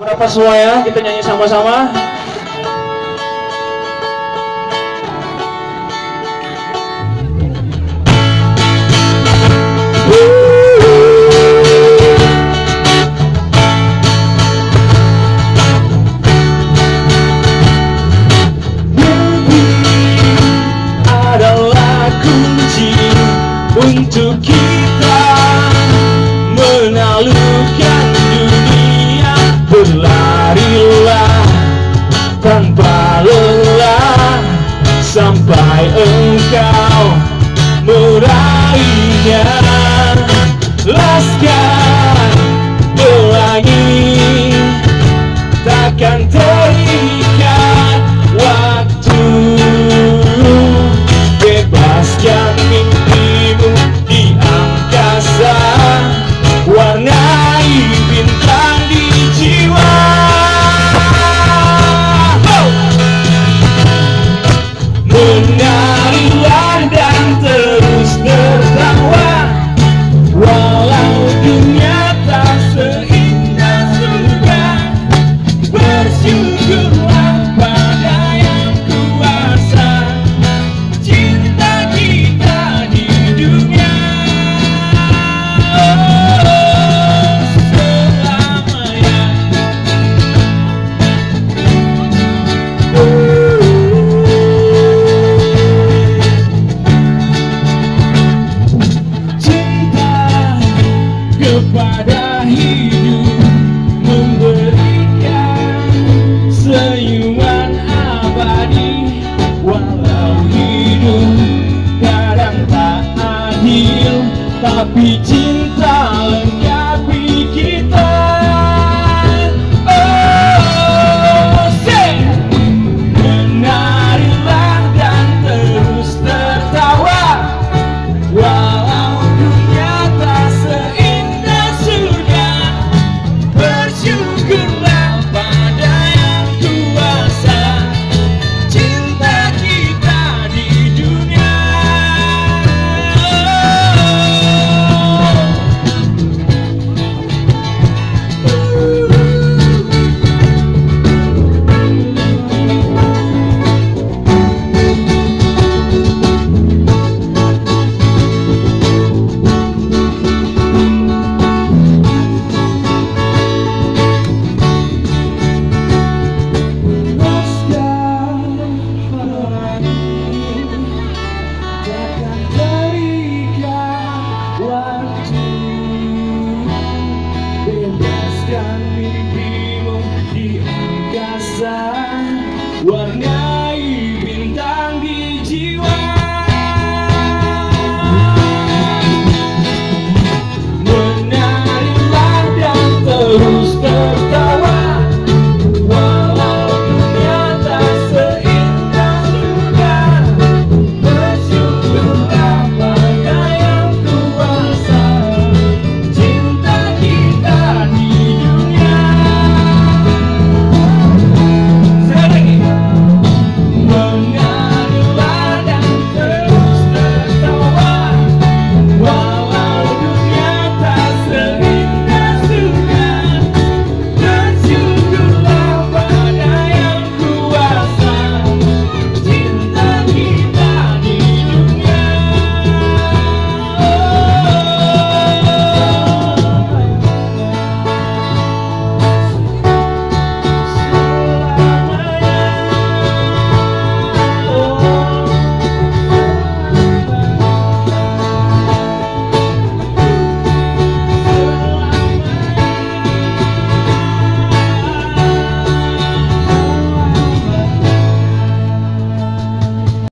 Berapa semua ya, kita nyanyi sama-sama. Untuk kita menaklukkan dunia, berlarilah tanpa lelah sampai engkau meraihnya. Laskar pelangi takkan terikat waktu, bebaskan mimpimu di angkasa, warnai bintang di jiwa. Menarilah dan terus tertawa, walau dunia tak seindah surga. Bersyukurlah pada yang kuasa, cinta kita di dunia selamanya. Cinta kepada hidup, memberikan senyuman abadi. Walau hidup kadang tak adil, tapi